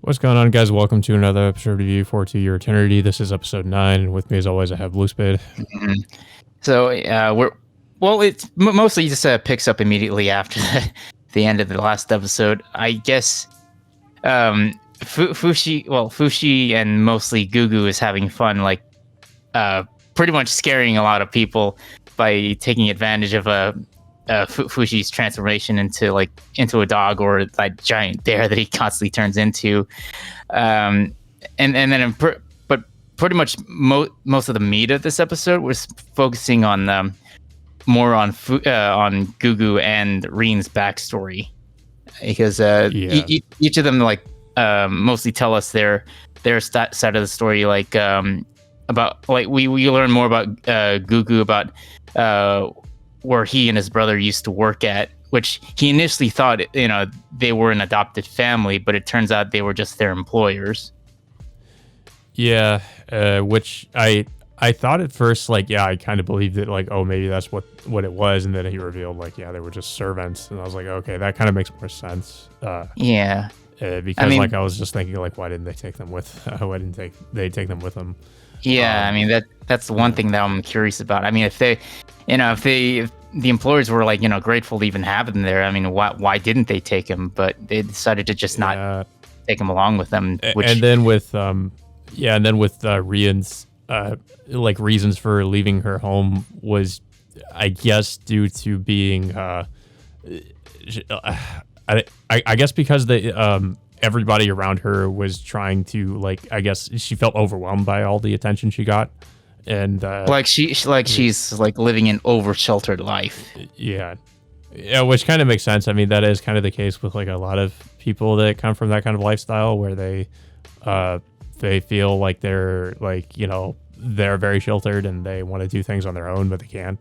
What's going on, guys? Welcome to another episode of U for Your Eternity. This is episode 9, and with me, as always, I have Blue Spade. Mhm. So it's mostly just picks up immediately after the end of the last episode. I guess Fushi and mostly Gugu is having fun, pretty much scaring a lot of people by taking advantage of Fushi's transformation into a dog or that giant bear that he constantly turns into, and then but pretty much most of the meat of this episode was focusing on more on Gugu and Reen's backstory, because each of them mostly tell us their side of the story, about we learn more about Gugu, about where he and his brother used to work at, which he initially thought, they were an adopted family, but it turns out they were just their employers. Yeah, which I thought at first, I kind of believed it, maybe that's what it was, and then he revealed, they were just servants, and I was like, okay, that kind of makes more sense. Yeah. Because I was just thinking, why didn't they take them with? Why didn't they take them with them? Yeah, that's the one thing that I'm curious about. If the employers were grateful to even have them there, why didn't they take him? But they decided to just not take him along with them. And then with Reen's reasons for leaving her home was, I guess, due to being I guess because everybody around her was trying to I guess she felt overwhelmed by all the attention she got, and she's living an over sheltered life. Yeah, which kind of makes sense. That is kind of the case with a lot of people that come from that kind of lifestyle, where they feel like they're they're very sheltered and they want to do things on their own, but they can't.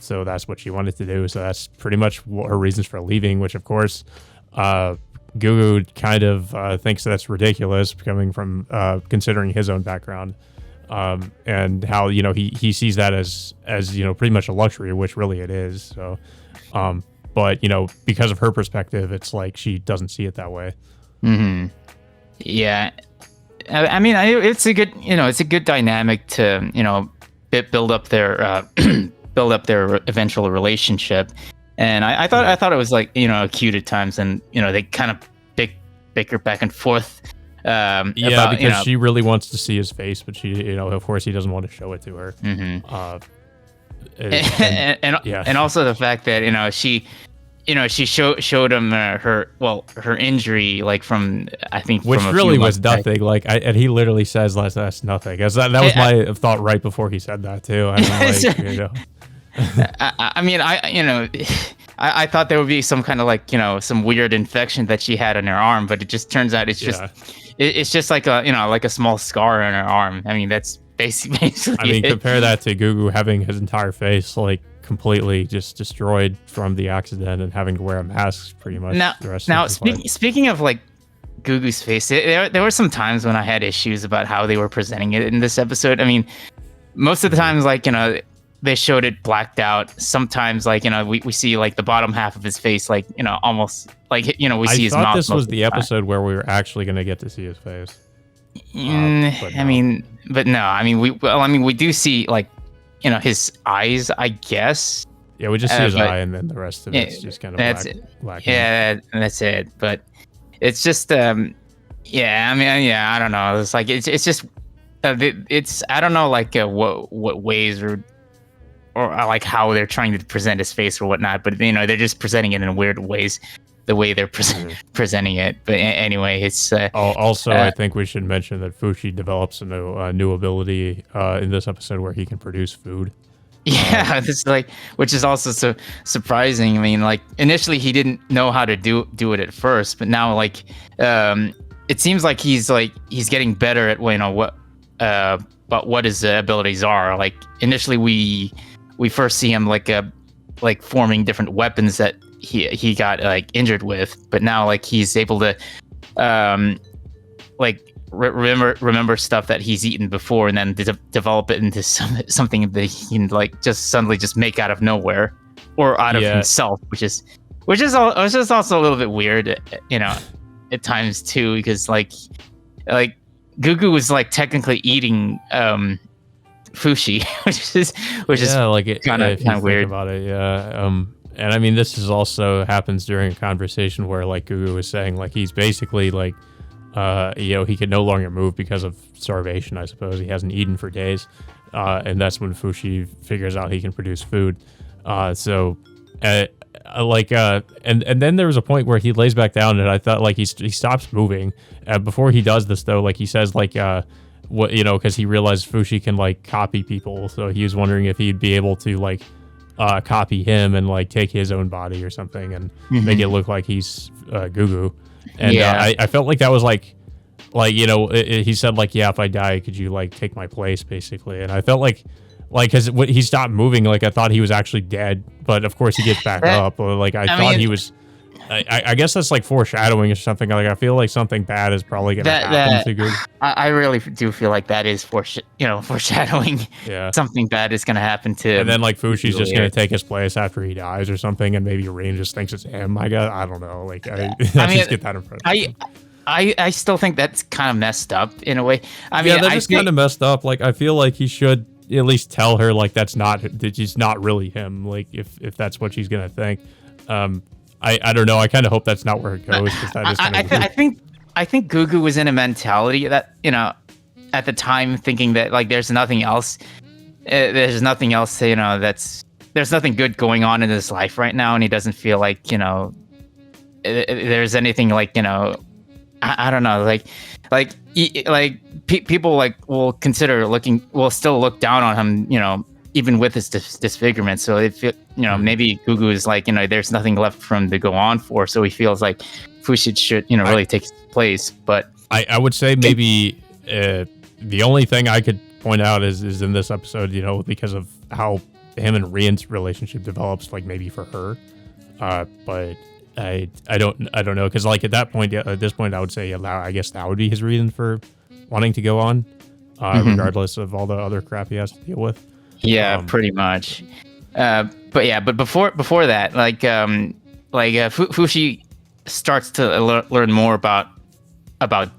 So that's what she wanted to do. So that's pretty much her reasons for leaving, which of course Gugu kind of thinks that's ridiculous, coming from considering his own background, and how he sees that as pretty much a luxury, which really it is. So, but because of her perspective, it's she doesn't see it that way. Mm-hmm. Yeah, it's a good dynamic to build up their eventual relationship. And I thought it was cute at times, and they kind of bicker back and forth. Because she really wants to see his face, but she, of course, he doesn't want to show it to her. Mm-hmm. And also the fact that she showed him her injury, from which really was nothing. And he literally says that's nothing. As that was my thought right before he said that too. I thought there would be some kind of some weird infection that she had on her arm, but it just turns out it's just a small scar on her arm. That's basically it. Compare that to Gugu having his entire face completely just destroyed from the accident and having to wear a mask pretty much the rest of his life. Speaking of Gugu's face, there were some times when I had issues about how they were presenting it in this episode. Most of the times they showed it blacked out. Sometimes we see the bottom half of his face, almost we see his mouth. I thought this was the episode where we were actually going to get to see his face. But no. We do see his eyes, I guess. Yeah, we just see his eye, and then the rest of it's just kind of black. Yeah, that's it. But it's just I don't know. It's just it's I don't know what ways or how they're trying to present his face or whatnot, but they're just presenting it in weird ways, the way they're presenting it. But anyway, it's also I think we should mention that Fushi develops a new ability in this episode where he can produce food. Yeah, this which is also so surprising. Initially he didn't know how to do it at first, but now it seems like he's getting better at what his abilities are. Initially we first see him forming different weapons that he got injured with, but now he's able to remember stuff that he's eaten before, and then develop it into something that he can just suddenly just make out of nowhere or out of himself, which is also a little bit weird, at times too, because like Gugu was like technically eating Fushi, which is like it, kind if of you think weird. about it, yeah. And I mean, this is also happens during a conversation where like Gugu was saying like he's basically like, he could no longer move because of starvation. I suppose he hasn't eaten for days, and that's when Fushi figures out he can produce food. So, and then there was a point where he lays back down, and I thought like he stops moving. Before he does this though, like he says like what because he realized Fushi can like copy people, so he was wondering if he'd be able to like copy him and like take his own body or something and make it look like he's Gugu. And I felt like that was like he said like, yeah, if I die, could you like take my place basically? And I felt like because he stopped moving, like I thought he was actually dead, but of course he gets back up. Or like I thought he was. I guess that's like foreshadowing or something. Like I feel like something bad is probably gonna happen to Gugu. I really do feel like that is foreshadowing. Yeah, something bad is gonna happen to him. And then like Fushi's just gonna take his place after he dies or something, and maybe Rin just thinks it's him. I don't know. Like I just get that impression. I still think that's kind of messed up in a way. I mean, that's just kind of messed up. Like I feel like he should at least tell her like that she's not really him. Like if that's what she's gonna think. I don't know. I kind of hope that's not where it goes. That is I think Gugu was in a mentality that at the time thinking that like there's nothing else. There's nothing else. There's nothing good going on in his life right now, and he doesn't feel like there's anything like I don't know people like will still look down on him even with his disfigurement. So they feel maybe Gugu is like there's nothing left for him to go on for, so he feels like Fushi should really take his place. But I would say maybe the only thing I could point out is in this episode because of how him and Rin's relationship develops, like maybe for her, but I don't know, because like at this point I would say I guess that would be his reason for wanting to go on, regardless of all the other crap he has to deal with. Yeah, pretty much. But before that, Fushi starts to learn more about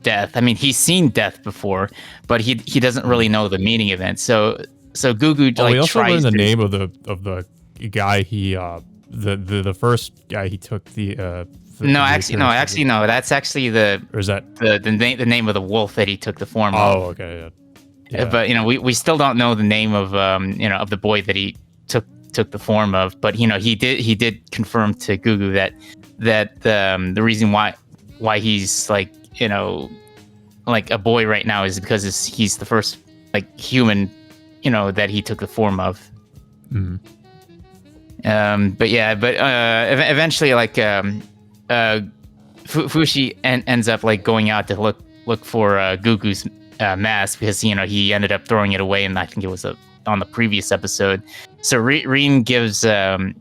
death. I mean, he's seen death before, but he doesn't really know the meaning of it. So Gugu we also learned the name of the guy he the first guy he took the no. That's actually or is that the name of the wolf that he took the form of. Oh, okay, yeah. Yeah. But we still don't know the name of of the boy that he took the form of. But he did confirm to Gugu that the reason why he's like a boy right now is because he's the first like human that he took the form of. Mm-hmm. Eventually Fushi ends up like going out to look for Gugu's mask, because he ended up throwing it away, and I think it was on the previous episode. So Rin gives Gugu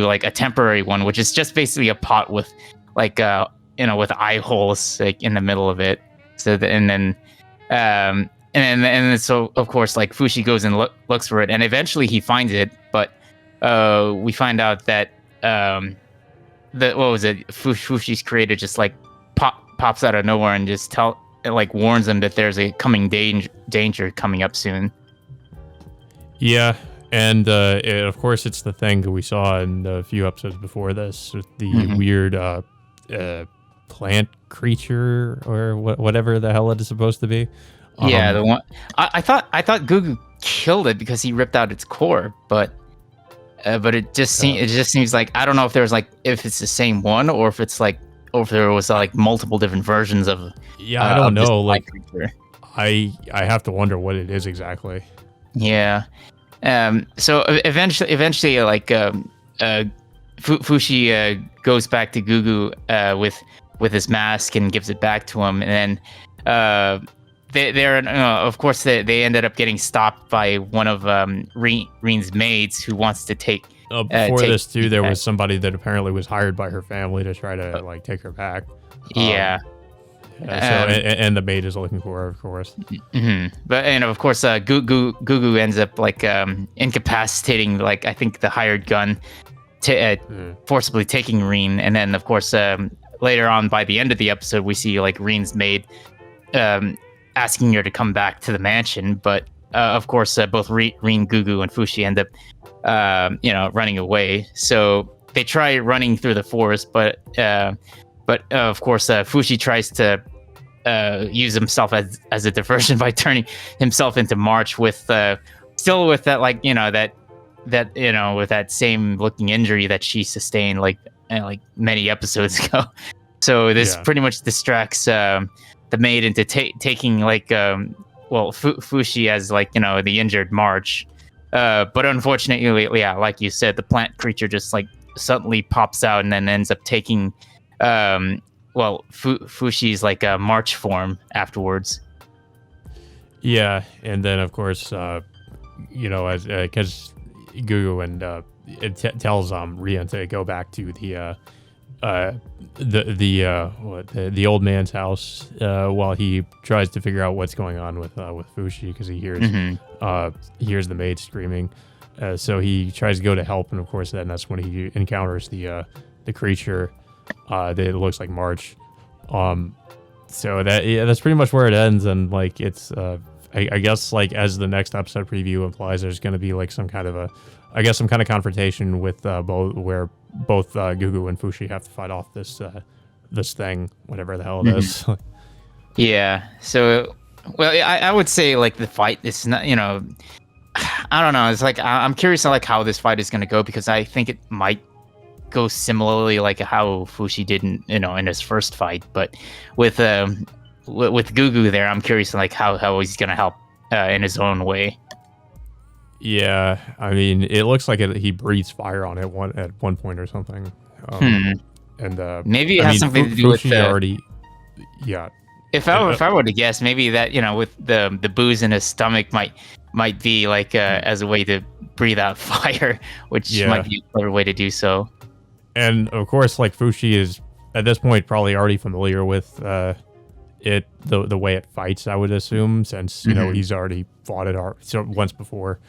like a temporary one, which is just basically a pot with like with eye holes like in the middle of it. So so of course like Fushi goes and looks for it, and eventually he finds it, but we find out that Fushi's creator just like pops out of nowhere and just warns them that there's a coming danger coming up soon. Yeah, and of course it's the thing that we saw in a few episodes before this, with the weird plant creature or whatever the hell it is supposed to be. Yeah, the one I thought Gugu killed it because he ripped out its core, but it just seems like, I don't know if if it's the same one, or if it's like, or if there was like multiple different versions of. Yeah, I don't know. Like, I have to wonder what it is exactly. Yeah. So eventually, like Fushi goes back to Gugu with his mask and gives it back to him, and then of course they ended up getting stopped by one of Rin's maids, who wants to take. Before this too, there was somebody that apparently was hired by her family to try to like take her back. Yeah. And the maid is looking for her, of course. Mm-hmm. But of course, Gugu ends up like incapacitating, I think the hired gun, forcibly taking Rin, and then of course later on, by the end of the episode, we see like Reen's maid asking her to come back to the mansion, but of course, both Reen, Gugu, and Fushi end up, running away. So they try running through the forest, but of course, Fushi tries to use himself as a diversion by turning himself into March with still with that with that same looking injury that she sustained like many episodes ago. So this pretty much distracts the maid into taking Fushi as the injured March. But unfortunately, like you said, the plant creature just like suddenly pops out and then ends up taking Fushi's like a March form afterwards. Yeah, and then of course, as because Gugu and it tells Reen to go back to the old man's house while he tries to figure out what's going on with Fushi, because he hears the maid screaming. So he tries to go to help, and of course that's when he encounters the creature that looks like March. So that's pretty much where it ends, and like it's I guess like as the next episode preview implies, there's going to be like some kind of confrontation with both Gugu and Fushi have to fight off this thing, whatever the hell it is. Yeah. So, I would say like the fight is not, I don't know. It's like I'm curious on like how this fight is going to go, because I think it might go similarly like how Fushi did in his first fight, but with Gugu there, I'm curious like how he's going to help in his own way. Yeah, I mean, it looks like he breathes fire on it at one point or something. And maybe it has something to do with already. Yeah. If I were to guess, maybe that with the booze in his stomach might be like as a way to breathe out fire, which might be a clever way to do so. And of course, like Fushi is at this point probably already familiar with the way it fights, I would assume, since he's already fought it once before.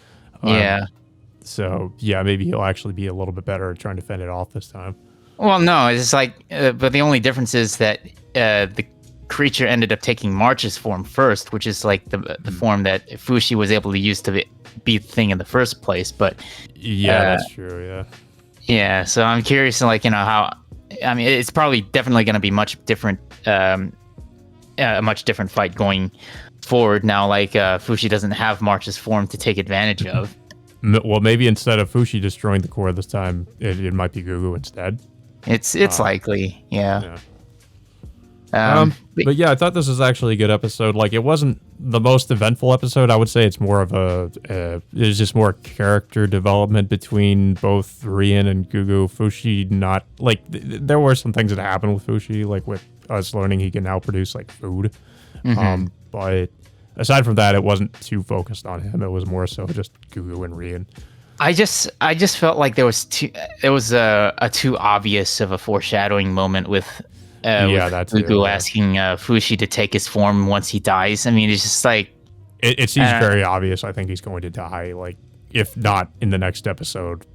So maybe he'll actually be a little bit better at trying to fend it off this time. Well, no, it's like, but the only difference is that the creature ended up taking March's form first, which is like the form that Fushi was able to use to beat the thing in the first place. But that's true. Yeah. Yeah. So I'm curious, like how. I mean, it's probably definitely going to be much different. A much different fight going forward now, like Fushi doesn't have March's form to take advantage of. Well, maybe instead of Fushi destroying the core this time, it might be Gugu instead. It's likely, yeah. But yeah, I thought this was actually a good episode. Like, it wasn't the most eventful episode. I would say it's more of there's just more character development between both Reen and Gugu. Fushi, not like there were some things that happened with Fushi, like with us learning he can now produce like food. But aside from that, it wasn't too focused on him. It was more so just Gugu and Reen. I just felt like there was a too obvious of a foreshadowing moment with Gugu asking Fushi to take his form once he dies. I mean, it's just like it seems very obvious. I think he's going to die, like if not in the next episode,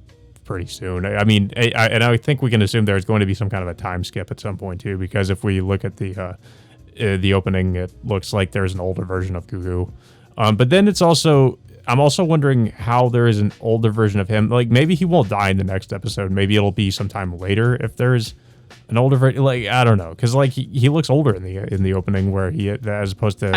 pretty soon. I mean, I think we can assume there's going to be some kind of a time skip at some point too, because if we look at the opening, it looks like there's an older version of Gugu. But then I'm also wondering how there is an older version of him. Like maybe he won't die in the next episode. Maybe it'll be sometime later if there's an older version. Like I don't know, because like he looks older in the opening where he, as opposed to.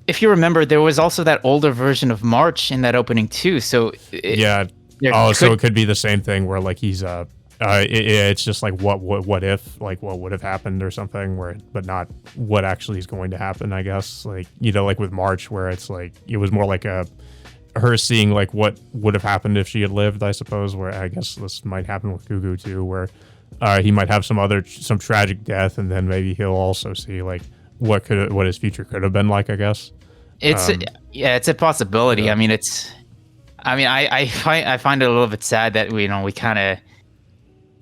If you remember, there was also that older version of March in that opening too. So so it could be the same thing where like he's it's just like what if, like what would have happened or something, but not what actually is going to happen, I guess. Like like with March, where it's like it was more like her seeing like what would have happened if she had lived, I suppose, where I guess this might happen with Gugu too, where he might have some tragic death, and then maybe he'll also see like what his future could have been like, I guess. It's a possibility. Yeah. I find it a little bit sad that we kind of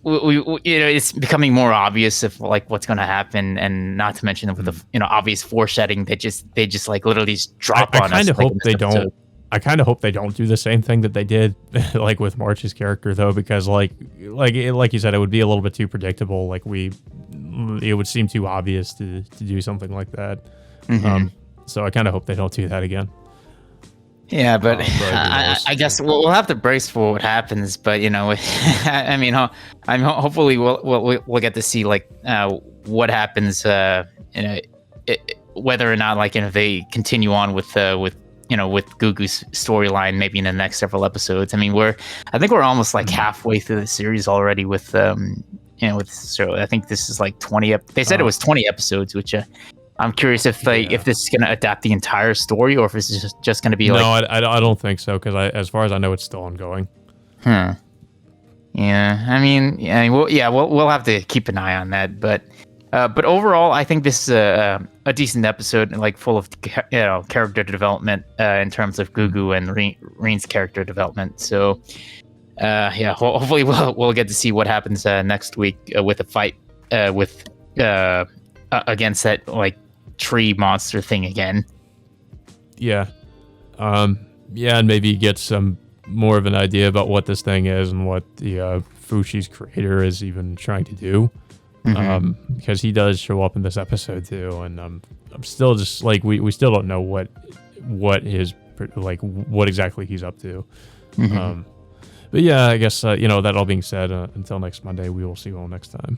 it's becoming more obvious of like what's going to happen, and not to mention with the obvious foreshadowing that they just like literally just drop on us. I kind of hope they don't I kind of hope they don't do the same thing that they did like with March's character though, because like you said, it would be a little bit too predictable. Like it would seem too obvious to do something like that. So I kind of hope they don't do that again. Yeah, but I guess we'll have to brace for what happens. But I mean, hopefully we'll get to see like what happens. Whether or not like they continue on with Gugu's storyline maybe in the next several episodes. I mean, I think we're almost like halfway through the series already with so I think this is like 20. They said it was 20 episodes, which I'm curious if this is going to adapt the entire story or if it's just going to be I don't think so, because as far as I know, it's still ongoing. Yeah. I mean, we'll have to keep an eye on that, but overall, I think this is a decent episode, like full of character development in terms of Gugu and Reen's character development. So, hopefully we'll get to see what happens next week with a fight with against that like tree monster thing again. Yeah, and maybe get some more of an idea about what this thing is and what the Fushi's creator is even trying to do. Because he does show up in this episode too, and I'm still just like we still don't know what his like what exactly he's up to. But yeah, I guess that all being said, until next Monday, we will see you all next time.